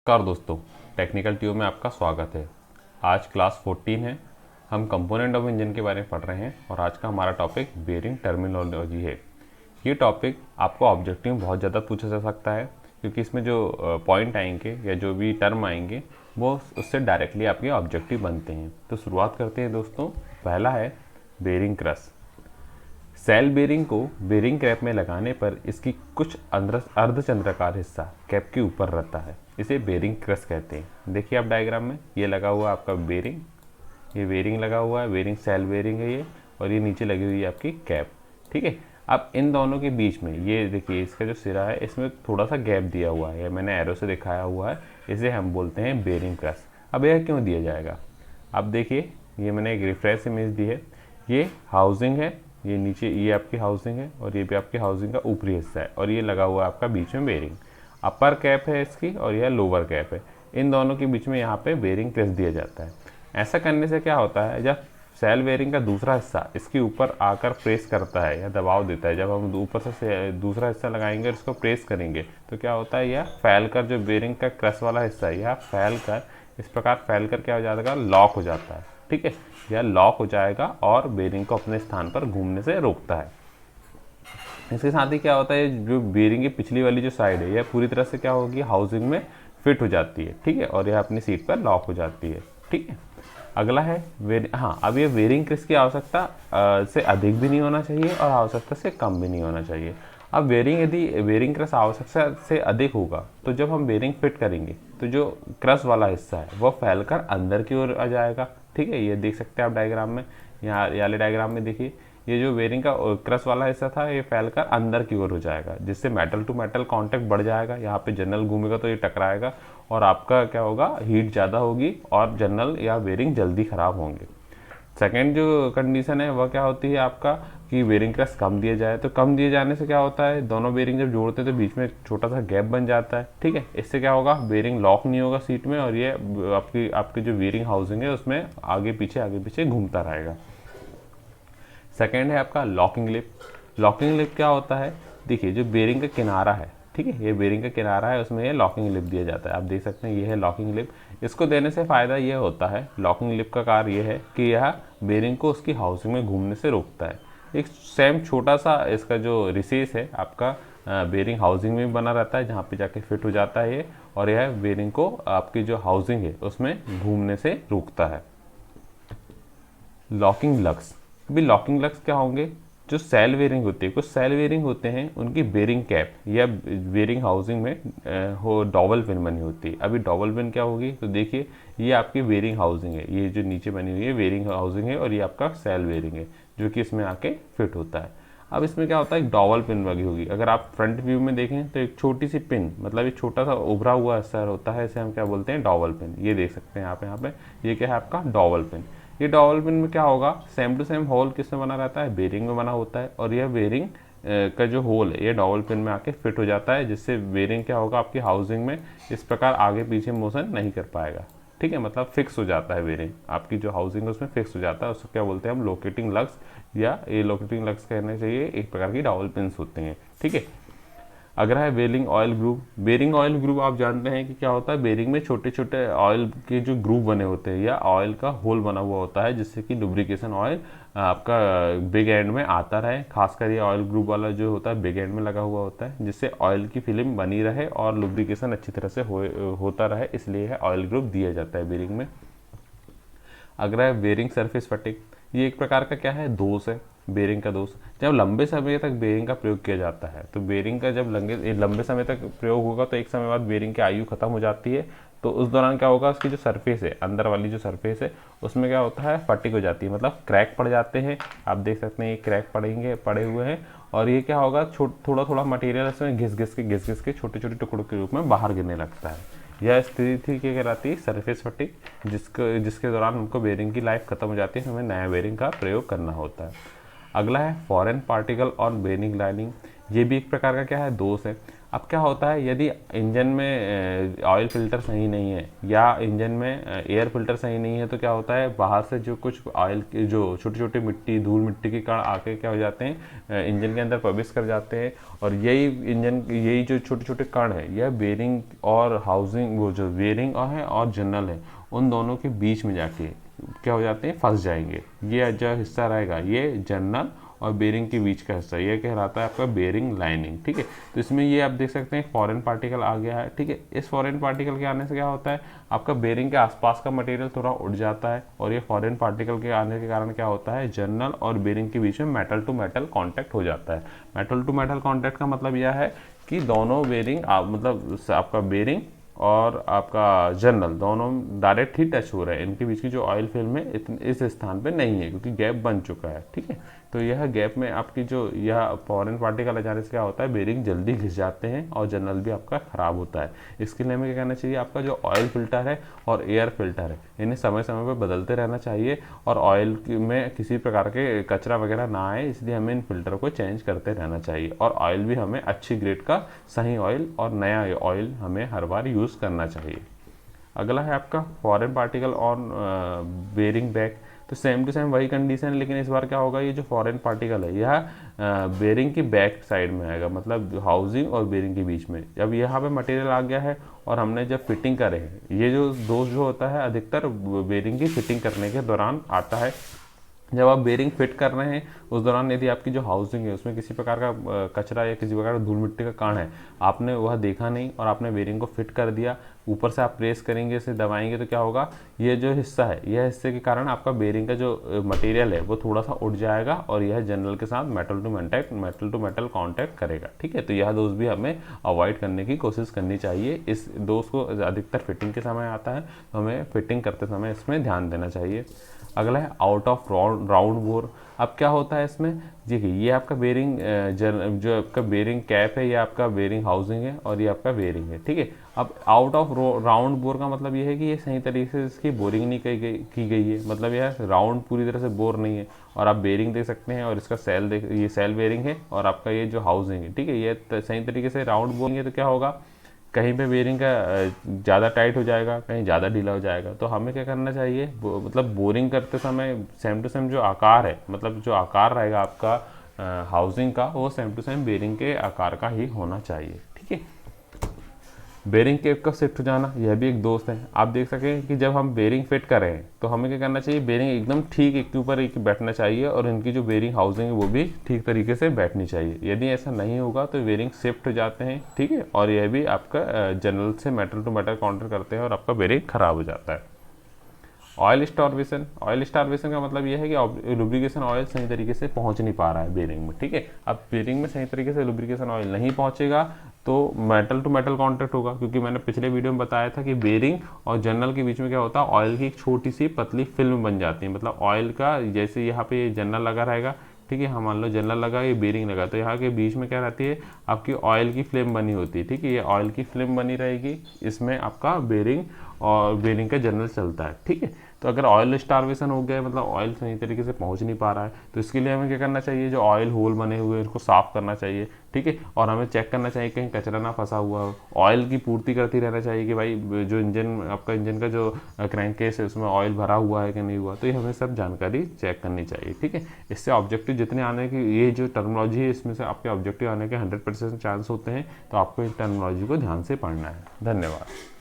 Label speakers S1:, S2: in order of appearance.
S1: नमस्कार दोस्तों, technical tube में आपका स्वागत है। आज क्लास 14 है। हम कंपोनेंट ऑफ इंजन के बारे में पढ़ रहे हैं और आज का हमारा टॉपिक बेयरिंग टर्मिनोलॉजी है। ये टॉपिक आपको ऑब्जेक्टिव में बहुत ज़्यादा पूछा जा सकता है क्योंकि इसमें जो पॉइंट आएंगे या जो भी टर्म आएंगे वो उससे डायरेक्टली आपके ऑब्जेक्टिव बनते हैं। तो शुरुआत करते हैं दोस्तों। पहला है बेयरिंग क्रस। सेल बेरिंग को बेरिंग कैप में लगाने पर इसकी कुछ अर्धचंद्राकार हिस्सा कैप के ऊपर रहता है। इसे बेरिंग क्रस कहते हैं। देखिए आप डायग्राम में ये लगा हुआ है आपका बेरिंग, ये बेरिंग लगा हुआ है, बेरिंग सेल बेरिंग है ये, और ये नीचे लगी हुई है आपकी कैप। ठीक है, अब इन दोनों के बीच में ये देखिए इसका जो सिरा है इसमें थोड़ा सा गैप दिया हुआ है, मैंने एरो से दिखाया हुआ है, इसे हम बोलते हैं बेरिंग क्रस। अब यह क्यों दिया जाएगा? अब देखिए ये मैंने एक रेफरेंस इमेज दी है, ये हाउसिंग है, ये नीचे ये आपकी हाउसिंग है और ये भी आपकी हाउसिंग का ऊपरी हिस्सा है, और ये लगा हुआ है आपका बीच में बेरिंग। अपर कैप है इसकी और यह लोअर कैप है। इन दोनों के बीच में यहाँ पे बेरिंग क्रस दिया जाता है। ऐसा करने से क्या होता है, जब सेल बेरिंग का दूसरा हिस्सा इसके ऊपर आकर प्रेस करता है या दबाव देता है, जब हम ऊपर से दूसरा हिस्सा लगाएंगे और इसको प्रेस करेंगे तो क्या होता है, यह फैल कर जो बेरिंग का क्रस वाला हिस्सा है यह फैल कर इस प्रकार फैल कर क्या हो जाएगा, लॉक हो जाता है। ठीक है, यह लॉक हो जाएगा और बेरिंग को अपने स्थान पर घूमने से रोकता है। इसके साथ ही क्या होता है, जो बेरिंग की पिछली वाली जो साइड है यह पूरी तरह से क्या होगी, हाउसिंग में फिट हो जाती है। ठीक है, और यह अपनी सीट पर लॉक हो जाती है। ठीक है, अगला है अब ये बेरिंग क्रस की आवश्यकता से अधिक भी नहीं होना चाहिए और आवश्यकता से कम भी नहीं होना चाहिए। अब यदि बेरिंग क्रस आवश्यकता से अधिक होगा तो जब हम बेरिंग फिट करेंगे तो जो क्रस वाला हिस्सा है वह फैलकर अंदर की ओर आ जाएगा। ठीक है, ये देख सकते हैं आप डायग्राम में, यहाँ वाले डायग्राम में देखिए ये जो बेरिंग का क्रस वाला हिस्सा था ये फैलकर अंदर की ओर हो जाएगा, जिससे मेटल टू मेटल कांटेक्ट बढ़ जाएगा। यहाँ पे जर्नल घूमेगा तो ये टकराएगा और आपका क्या होगा, हीट ज़्यादा होगी और जर्नल या बेरिंग जल्दी ख़राब होंगे। सेकेंड जो कंडीशन है वह क्या होती है आपका, कि बेरिंग क्रस कम दिया जाए। तो कम दिए जाने से क्या होता है, दोनों बेरिंग जब जोड़ते हैं तो बीच में छोटा सा गैप बन जाता है। ठीक है, इससे क्या होगा, बेरिंग लॉक नहीं होगा सीट में और ये आपकी जो बेरिंग हाउसिंग है उसमें आगे पीछे घूमता रहेगा। सेकेंड है आपका लॉकिंग लिप। लॉकिंग लिप क्या होता है, देखिए जो बेरिंग का किनारा है, ठीक है, ये बेरिंग का किनारा है, उसमें ये लॉकिंग लिप दिया जाता है। आप देख सकते हैं ये है लॉकिंग लिप। इसको देने से फ़ायदा ये होता है, लॉकिंग लिप का कार्य ये है कि यह बेरिंग को उसकी हाउसिंग में घूमने से रोकता है। एक सेम छोटा सा इसका जो रिसेस है आपका बेरिंग हाउसिंग में बना रहता है, जहाँ पे जाके फिट हो जाता है ये, और यह बेरिंग को आपकी जो हाउसिंग है उसमें घूमने से रोकता है। लॉकिंग लग्स। अभी लॉकिंग लग्स क्या होंगे, जो सेल बेरिंग होती है, कुछ सेल बेरिंग होते हैं उनकी बेरिंग कैप या बेरिंग हाउसिंग में हो डबल पिन बनी होती है। अभी डबल पिन क्या होगी, तो देखिए ये आपकी बेरिंग हाउसिंग है, ये जो नीचे बनी हुई है बेरिंग हाउसिंग है, और ये आपका सेल बेरिंग है जो कि इसमें आके फिट होता है। अब इसमें क्या होता है, एक डबल पिन लगी होगी। अगर आप फ्रंट व्यू में देखें तो एक छोटी सी पिन, मतलब एक छोटा सा उभरा हुआ हिस्सा होता है, इसे हम क्या बोलते हैं, डबल पिन। ये देख सकते हैं आप यहाँ पे, ये क्या है आपका डबल पिन। ये डबल पिन में क्या होगा, सेम टू सेम होल किसमें बना रहता है, बेरिंग में बना होता है, और यह बेरिंग का जो होल है ये डबल पिन में आके फिट हो जाता है, जिससे बेरिंग क्या होगा, आपकी हाउसिंग में इस प्रकार आगे पीछे मोशन नहीं कर पाएगा। ठीक है, मतलब फिक्स हो जाता है बेरिंग, आपकी जो हाउसिंग है उसमें फिक्स हो जाता है। उसको क्या बोलते हैं हम, लोकेटिंग लग्स, या ये लोकेटिंग लग्स कहना चाहिए, एक प्रकार की डबल पिन्स होते हैं। ठीक है, अगला है bearing oil groove. Bearing oil groove आप जानते हैं कि क्या होता है, बेरिंग में छोटे छोटे ऑयल के जो ग्रूव बने होते हैं या ऑयल का होल बना हुआ होता है, जिससे कि लुब्रिकेशन ऑयल आपका बिग एंड में आता रहे। खासकर ये ऑयल ग्रूव वाला जो होता है बिग एंड में लगा हुआ होता है, जिससे ऑयल की फिल्म बनी रहे और लुब्रिकेशन अच्छी तरह से होता रहे, इसलिए है ऑयल ग्रूव दिया जाता है बेरिंग में। अगला है बेरिंग सरफेस फटिग। ये एक प्रकार का क्या है, दोष है, बेरिंग का दोष। जब लंबे समय तक बेरिंग का प्रयोग किया जाता है तो बेरिंग का जब लंबे समय तक प्रयोग होगा तो एक समय बाद बेरिंग की आयु खत्म हो जाती है। तो उस दौरान क्या होगा, उसकी जो सरफेस है, अंदर वाली जो सरफेस है उसमें क्या होता है, फटिग हो जाती है, मतलब क्रैक पड़ जाते हैं। आप देख सकते हैं ये क्रैक पड़े हुए हैं, और ये क्या होगा, थोड़ा थोड़ा मटेरियल इसमें घिस घिस के छोटे छोटे टुकड़ों के रूप में बाहर गिरने लगता है। यह स्थिति क्या कहलाती है, सरफेस फटिग, जिसके दौरान हमको बेरिंग की लाइफ खत्म हो जाती है, हमें नया बेरिंग का प्रयोग करना होता है। अगला है फॉरेन पार्टिकल और बेरिंग लाइनिंग। ये भी एक प्रकार का क्या है, दोष है। अब क्या होता है, यदि इंजन में ऑयल फिल्टर सही नहीं है या इंजन में एयर फिल्टर सही नहीं है तो क्या होता है, बाहर से जो कुछ ऑयल की जो छोटी छोटी मिट्टी, धूल मिट्टी के कण आके क्या हो जाते हैं, इंजन के अंदर प्रवेश कर जाते हैं। और यही जो छोटे छोटे कण है, यह बेरिंग और हाउसिंग, वो जो बेरिंग है और जर्नल है, उन दोनों के बीच में जाके क्या हो जाते हैं, फंस जाएंगे। ये जो हिस्सा रहेगा ये जर्नल और बेरिंग के बीच का हिस्सा, ये कहलाता है आपका बेरिंग लाइनिंग। ठीक है, तो इसमें ये आप देख सकते हैं फॉरेन पार्टिकल आ गया है। ठीक है, इस फॉरेन पार्टिकल के आने से क्या होता है, आपका बेरिंग के आसपास का मटेरियल थोड़ा उड़ जाता है, और ये फॉरेन पार्टिकल के आने के कारण क्या होता है, जर्नल और बेरिंग के बीच में मेटल टू मेटल कॉन्टैक्ट हो जाता है। मेटल टू मेटल कॉन्टैक्ट का मतलब यह है कि दोनों बेरिंग मतलब आपका बेरिंग और आपका जर्नल दोनों डायरेक्ट ही टच हो रहे हैं, इनके बीच की जो ऑयल फिल्म है इस स्थान पे नहीं है, क्योंकि गैप बन चुका है। ठीक है, तो यह गैप में आपकी जो यह फॉरेन पार्टिकल आ जाने से क्या होता है, बेरिंग जल्दी घिस जाते हैं और जर्नल भी आपका खराब होता है। इसके लिए हमें क्या करना चाहिए, आपका जो ऑयल फिल्टर है और एयर फिल्टर है, इन्हें समय समय पर बदलते रहना चाहिए, और ऑयल में किसी प्रकार के कचरा वगैरह ना आए, इसलिए हमें इन फिल्टर को चेंज करते रहना चाहिए। और ऑयल भी हमें अच्छी ग्रेड का सही ऑयल और नया ऑयल हमें हर बार यूज़ करना चाहिए। अगला है आपका foreign particle on bearing back. तो सेम टू सेम वही कंडीशन है, लेकिन इस बार क्या होगा, ये जो फॉरेन पार्टिकल है यह बेरिंग की बैक साइड में आएगा, मतलब हाउसिंग और बेरिंग के बीच में। जब यहाँ पे मटेरियल आ गया है और हमने जब फिटिंग करे है, ये जो दोष जो होता है अधिकतर बेरिंग की फिटिंग करने के दौरान आता है। जब आप बेरिंग फिट कर रहे हैं उस दौरान यदि आपकी जो हाउसिंग है उसमें किसी प्रकार का कचरा या किसी प्रकार का धूल मिट्टी का कण है, आपने वह देखा नहीं और आपने बेरिंग को फिट कर दिया, ऊपर से आप प्रेस करेंगे, इसे दबाएंगे, तो क्या होगा, ये जो हिस्सा है, यह हिस्से के कारण आपका बेरिंग का जो मटेरियल है वो थोड़ा सा उड़ जाएगा और यह जर्नल के साथ मेटल टू मेटल कॉन्टैक्ट करेगा। ठीक है, तो यह दोष भी हमें अवॉइड करने की कोशिश करनी चाहिए। इस दोष को अधिकतर फिटिंग के समय आता है, तो हमें फिटिंग करते समय इसमें ध्यान देना चाहिए। अगला है आउट ऑफ राउंड बोर। अब क्या होता है इसमें, देखिए ये आपका बेरिंग जो आपका बेरिंग कैप है, ये आपका बेरिंग हाउसिंग है और ये आपका बेरिंग है। ठीक है, अब आउट ऑफ राउंड बोर का मतलब ये है कि ये सही तरीके से इसकी बोरिंग नहीं की गई है, मतलब यह राउंड पूरी तरह से बोर नहीं है। और आप बेरिंग देख सकते हैं और इसका सेल देख, ये सेल बेरिंग है और आपका ये जो हाउसिंग है, ठीक है, ये सही तरीके से राउंड बोरिंग है, तो क्या होगा, कहीं पे बेरिंग का ज़्यादा टाइट हो जाएगा, कहीं ज़्यादा ढीला हो जाएगा। तो हमें क्या करना चाहिए, मतलब बोरिंग करते समय सेम टू सेम जो आकार है, मतलब जो आकार रहेगा आपका हाउसिंग का, वो सेम टू सेम बेरिंग के आकार का ही होना चाहिए। ठीक है, बेरिंग केप का शिफ्ट हो जाना, यह भी एक दोस्त है। आप देख सकें कि जब हम बेरिंग फिट कर रहे हैं तो हमें क्या करना चाहिए, बेरिंग एकदम ठीक एक के ऊपर एक बैठना चाहिए और इनकी जो बेरिंग हाउसिंग है वो भी ठीक तरीके से बैठनी चाहिए। यदि ऐसा नहीं होगा तो बेरिंग शिफ्ट हो जाते हैं। ठीक है, और यह भी आपका जनरल से मेटल टू मेटल काउंटर करते हैं और आपका बेरिंग खराब हो जाता है। ऑयल स्टारवेशन का मतलब यह है कि लुब्रिकेशन ऑयल सही तरीके से पहुंच नहीं पा रहा है बेरिंग में। ठीक है, अब बेरिंग में सही तरीके से लुब्रिकेशन ऑयल नहीं पहुंचेगा तो मेटल टू मेटल कांटेक्ट होगा, क्योंकि मैंने पिछले वीडियो में बताया था कि बेरिंग और जर्नल के बीच में क्या होता है, ऑयल की एक छोटी सी पतली फिल्म बन जाती है। मतलब ऑयल का जैसे यहाँ पे जर्नल लगा रहेगा, ठीक है, मान लो जर्नल लगा, ये बेरिंग लगा, तो यहाँ के बीच में क्या रहती है, आपकी ऑयल की फ्लेम बनी होती है। ठीक है, ये ऑयल की फ्लेम बनी रहेगी, इसमें आपका बेरिंग और बेरिंग का जर्नल चलता है। ठीक है, तो अगर ऑयल स्टारवेशन हो गया है, मतलब ऑयल सही तरीके से पहुंच नहीं पा रहा है, तो इसके लिए हमें क्या करना चाहिए, जो ऑयल होल बने हुए हैं उसको साफ करना चाहिए। ठीक है, और हमें चेक करना चाहिए कहीं कचरा ना फंसा हुआ हो। ऑयल की पूर्ति करती रहना चाहिए कि भाई जो आपका इंजन का जो क्रैंक केस है उसमें ऑयल भरा हुआ है कि नहीं हुआ, तो ये हमें सब जानकारी चेक करनी चाहिए। ठीक है, इससे ऑब्जेक्टिव जितने आने की, ये जो टर्मिनोलॉजी है इसमें से आपके ऑब्जेक्टिव आने के 100% चांस होते हैं, तो आपको इन टर्मिनोलॉजी को ध्यान से पढ़ना है। धन्यवाद।